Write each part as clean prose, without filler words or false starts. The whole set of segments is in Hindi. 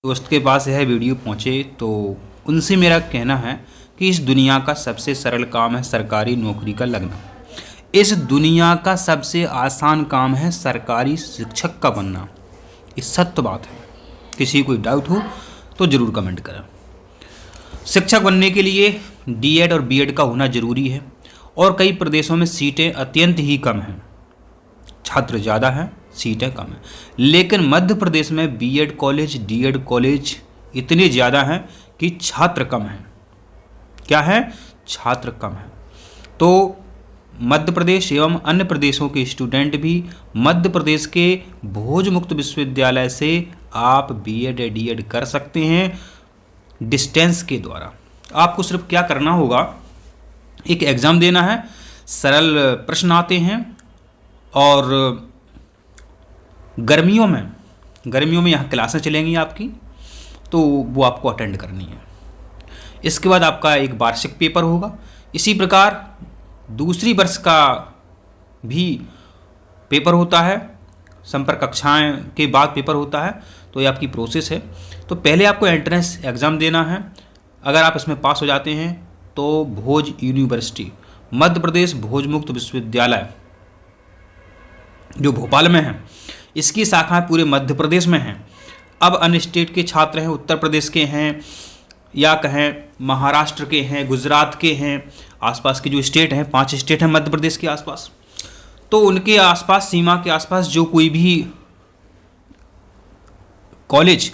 दोस्त के पास यह वीडियो पहुँचे तो उनसे मेरा कहना है कि इस दुनिया का सबसे सरल काम है सरकारी नौकरी का लगना। इस दुनिया का सबसे आसान काम है सरकारी शिक्षक का बनना। ये सत्य बात है। किसी कोई डाउट हो तो ज़रूर कमेंट करें। शिक्षक बनने के लिए डीएड और बीएड का होना ज़रूरी है और कई प्रदेशों में सीटें अत्यंत ही कम हैं। छात्र ज़्यादा हैं, सीटें कम हैं, लेकिन मध्य प्रदेश में बीएड कॉलेज डीएड कॉलेज इतने ज़्यादा हैं कि छात्र कम हैं। क्या है? छात्र कम हैं। तो मध्य प्रदेश एवं अन्य प्रदेशों के स्टूडेंट भी मध्य प्रदेश के भोज मुक्त विश्वविद्यालय से आप बीएड या डीएड कर सकते हैं डिस्टेंस के द्वारा। आपको सिर्फ क्या करना होगा, एक एग्ज़ाम देना है, सरल प्रश्न आते हैं और गर्मियों में यहाँ क्लासें चलेंगी आपकी, तो वो आपको अटेंड करनी है। इसके बाद आपका एक वार्षिक पेपर होगा। इसी प्रकार दूसरी वर्ष का भी पेपर होता है, संपर्क कक्षाएं के बाद पेपर होता है। तो ये आपकी प्रोसेस है। तो पहले आपको एंट्रेंस एग्ज़ाम देना है। अगर आप इसमें पास हो जाते हैं तो भोज यूनिवर्सिटी, मध्य प्रदेश भोज मुक्त विश्वविद्यालय जो भोपाल में है, इसकी शाखाएं पूरे मध्य प्रदेश में हैं। अब अन्य स्टेट के छात्र हैं, उत्तर प्रदेश के हैं या कहें महाराष्ट्र के हैं, गुजरात के हैं, आसपास के जो स्टेट हैं, 5 स्टेट हैं मध्य प्रदेश के आसपास, तो उनके आसपास सीमा के आसपास जो कोई भी कॉलेज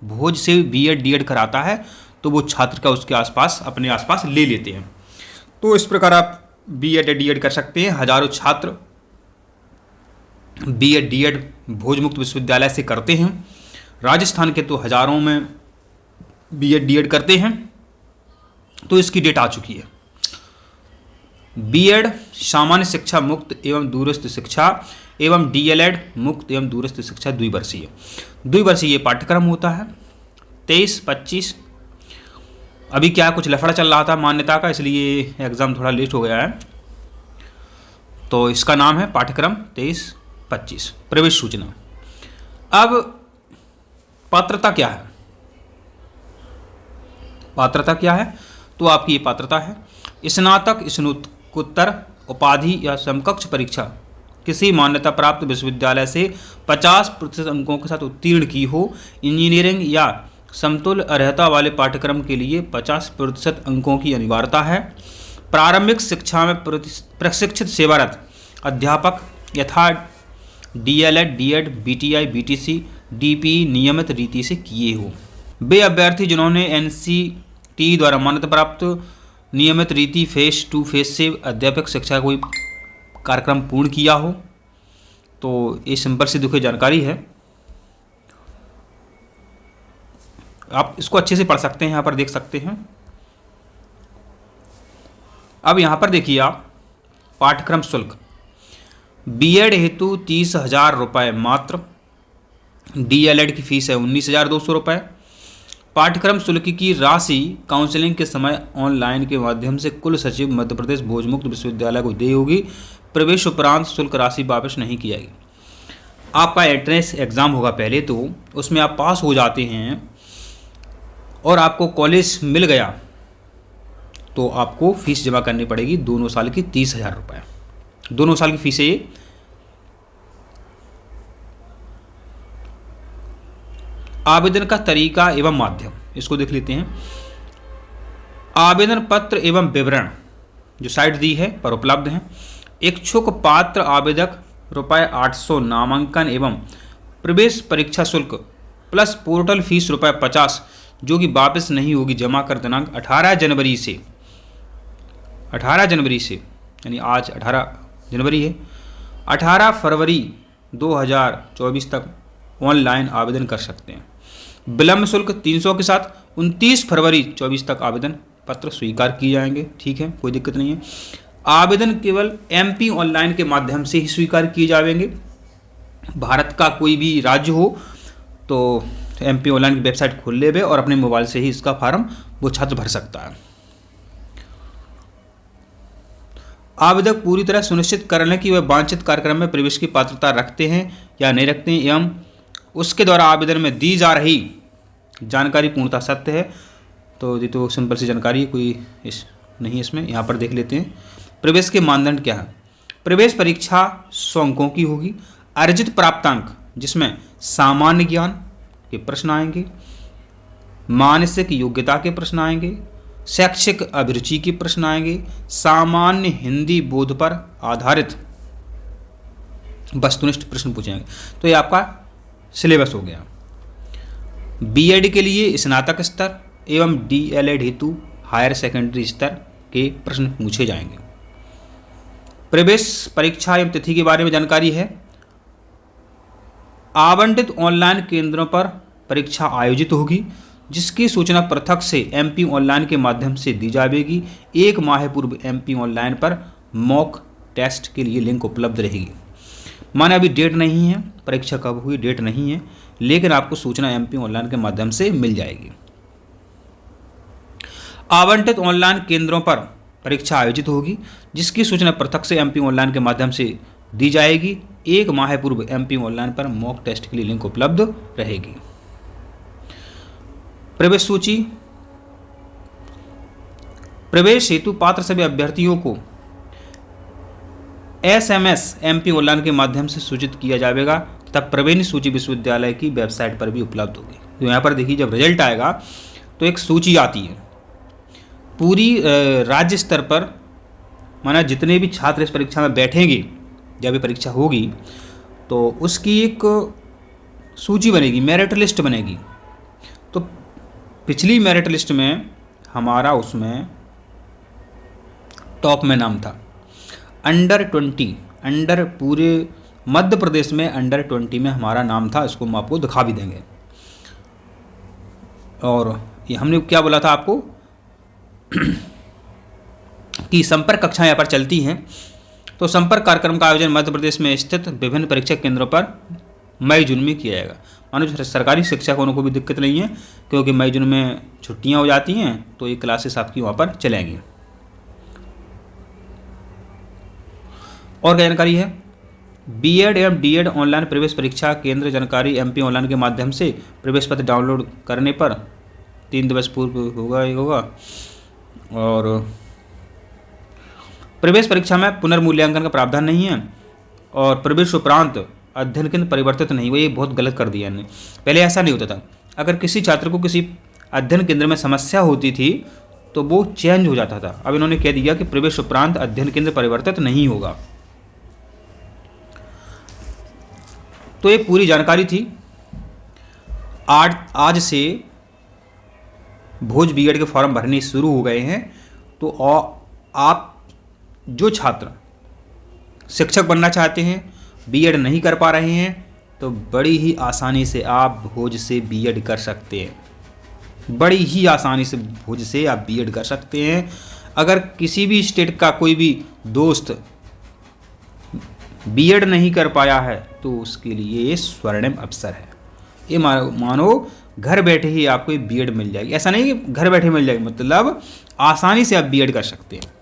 भोज से बीएड डीएड कराता है तो वो छात्र का उसके आसपास अपने आसपास ले लेते हैं। तो इस प्रकार आप बीएड या डीएड कर सकते हैं। हजारों छात्र बीएड डीएड भोज मुक्त विश्वविद्यालय से करते हैं। राजस्थान के तो हजारों में बीएड डीएड करते हैं। तो इसकी डेट आ चुकी है। बीएड सामान्य शिक्षा मुक्त एवं दूरस्थ शिक्षा एवं डीएलएड मुक्त एवं दूरस्थ शिक्षा द्विवर्षीय पाठ्यक्रम होता है। 23-25 अभी क्या कुछ लफड़ा चल रहा था मान्यता का, इसलिए एग्ज़ाम थोड़ा लेट हो गया है। तो इसका नाम है पाठ्यक्रम 23-25 प्रवेश सूचना। अब पात्रता क्या है? पात्रता क्या है? तो आपकी ये पात्रता है, स्नातक स्नातकोत्तर उपाधि या समकक्ष परीक्षा किसी मान्यता प्राप्त विश्वविद्यालय से 50% अंकों के साथ उत्तीर्ण की हो। इंजीनियरिंग या समतुल्य अर्हता वाले पाठ्यक्रम के लिए 50% अंकों की अनिवार्यता है। प्रारंभिक शिक्षा में प्रशिक्षित सेवारत अध्यापक यथा DElEd DEd BTI BTC DP नियमित रीति से किए हो। वे अभ्यर्थी जिन्होंने एनसीटी द्वारा मान्यता प्राप्त नियमित रीति फेस टू फेस से अध्यापक शिक्षा कोई कार्यक्रम पूर्ण किया हो। तो ये सिंपल सी दुखी जानकारी है, आप इसको अच्छे से पढ़ सकते हैं, यहाँ पर देख सकते हैं। अब यहाँ पर देखिए आप पाठ्यक्रम शुल्क, बीएड हेतु 30,000 रुपये मात्र, डीएलएड की फीस है 19,200 रुपये। पाठ्यक्रम शुल्क की राशि काउंसलिंग के समय ऑनलाइन के माध्यम से कुल सचिव मध्य प्रदेश भोज मुक्त विश्वविद्यालय को दी होगी। प्रवेश उपरांत शुल्क राशि वापस नहीं की जाएगी। आपका एंट्रेंस एग्ज़ाम होगा पहले, तो उसमें आप पास हो जाते हैं और आपको कॉलेज मिल गया तो आपको फीस जमा करनी पड़ेगी दोनों साल की 30,000 रुपये। दोनों साल की फीस है ये। आवेदन का तरीका एवं माध्यम, इसको देख लेते हैं। आवेदन पत्र एवं विवरण जो साइट दी है पर उपलब्ध हैं। इच्छुक पात्र आवेदक ₹800 नामांकन एवं प्रवेश परीक्षा शुल्क प्लस पोर्टल फीस ₹50 जो कि वापस नहीं होगी, जमा कर दिनांक 18 जनवरी से यानी आज 18 जनवरी है, 18 फरवरी 2024 तक ऑनलाइन आवेदन कर सकते हैं। विलम्ब शुल्क 300 के साथ 29 फरवरी 24 तक आवेदन पत्र स्वीकार किए जाएंगे। ठीक है, कोई दिक्कत नहीं है। आवेदन केवल एमपी ऑनलाइन के माध्यम से ही स्वीकार किए जाएंगे। भारत का कोई भी राज्य हो तो एमपी ऑनलाइन की वेबसाइट खोल लेवे और अपने मोबाइल से ही इसका फॉर्म वो छात्र भर सकता है। आवेदक पूरी तरह सुनिश्चित कर लें कि वह वांछित कार्यक्रम में प्रवेश की पात्रता रखते हैं या नहीं रखते हैं एवं उसके द्वारा आवेदन में दी जा रही जानकारी पूर्णतः सत्य है, तो ये तो सिंपल सी जानकारी है, कोई नहीं इसमें। यहाँ पर देख लेते हैं प्रवेश के मानदंड क्या है। प्रवेश परीक्षा 100 अंकों की होगी। अर्जित प्राप्तांक, जिसमें सामान्य ज्ञान के प्रश्न आएंगे, मानसिक योग्यता के प्रश्न आएंगे, शैक्षिक अभिरुचि के प्रश्न आएंगे, सामान्य हिंदी बोध पर आधारित वस्तुनिष्ठ प्रश्न पूछेंगे। तो ये आपका सिलेबस हो गया। बीएड के लिए स्नातक स्तर एवं डीएलएड हेतु हायर सेकेंडरी स्तर के प्रश्न पूछे जाएंगे। प्रवेश परीक्षा एवं तिथि के बारे में जानकारी है। आवंटित ऑनलाइन केंद्रों पर परीक्षा आयोजित होगी, जिसकी सूचना पृथक से एमपी ऑनलाइन के माध्यम से दी जाएगी। 1 माह पूर्व एमपी ऑनलाइन पर मॉक टेस्ट के लिए लिंक उपलब्ध रहेगी। माने अभी डेट नहीं है, परीक्षा कब हुई डेट नहीं है, लेकिन आपको सूचना एमपी ऑनलाइन के माध्यम से मिल जाएगी। आवंटित ऑनलाइन केंद्रों पर परीक्षा आयोजित होगी, जिसकी सूचना पृथक से एमपी ऑनलाइन के माध्यम से दी जाएगी। 1 माह पूर्व एमपी ऑनलाइन पर मॉक टेस्ट के लिए लिंक उपलब्ध रहेगी। प्रवेश सूची। प्रवेश हेतु पात्र सभी अभ्यर्थियों को एसएमएस एमपी ऑनलाइन के माध्यम से सूचित किया जाएगा तथा प्रवेश सूची विश्वविद्यालय की वेबसाइट पर भी उपलब्ध होगी। तो यहाँ पर देखिए, जब रिजल्ट आएगा तो एक सूची आती है पूरी राज्य स्तर पर, माना जितने भी छात्र इस परीक्षा में बैठेंगे, जब ये परीक्षा होगी तो उसकी एक सूची बनेगी, मेरिट लिस्ट बनेगी। तो पिछली मेरिट लिस्ट में हमारा उसमें टॉप में नाम था अंडर 20, अंडर पूरे मध्य प्रदेश में अंडर 20 में हमारा नाम था। इसको हम आपको दिखा भी देंगे। और ये हमने क्या बोला था आपको कि संपर्क कक्षाएं यहाँ पर चलती हैं। तो संपर्क कार्यक्रम का आयोजन मध्य प्रदेश में स्थित विभिन्न परीक्षा केंद्रों पर मई जून में किया जाएगा। मानो सरकारी शिक्षकों को भी दिक्कत नहीं है, क्योंकि मई जून में छुट्टियां हो जाती हैं, तो ये क्लासेस आपकी वहाँ पर चलेंगी। और क्या जानकारी है। बीएड एवं डीएड ऑनलाइन प्रवेश परीक्षा केंद्र जानकारी एमपी ऑनलाइन के माध्यम से प्रवेश पत्र डाउनलोड करने पर 3 दिवस पूर्व होगा। और प्रवेश परीक्षा में पुनर्मूल्यांकन का प्रावधान नहीं है और प्रवेश उपरांत अध्ययन केंद्र परिवर्तित नहीं हुआ। ये बहुत गलत कर दिया इन्होंने। पहले ऐसा नहीं होता था, अगर किसी छात्र को किसी अध्ययन केंद्र में समस्या होती थी तो वो चेंज हो जाता था। अब इन्होंने कह दिया कि प्रवेश उपरांत अध्ययन केंद्र परिवर्तित नहीं होगा। तो ये पूरी जानकारी थी। आज से भोज बीएड के फॉर्म भरने शुरू हो गए हैं। तो आप जो छात्र शिक्षक बनना चाहते हैं, बीएड नहीं कर पा रहे हैं, तो बड़ी ही आसानी से आप भोज से बीएड कर सकते हैं। बड़ी ही आसानी से भोज से आप बीएड कर सकते हैं। अगर किसी भी स्टेट का कोई भी दोस्त बीएड नहीं कर पाया है तो उसके लिए ये स्वर्णिम अवसर है। ये मानो घर बैठे ही आपको बीएड मिल जाएगी। ऐसा नहीं कि घर बैठे मिल जाएगी, मतलब आसानी से आप बीएड कर सकते हैं।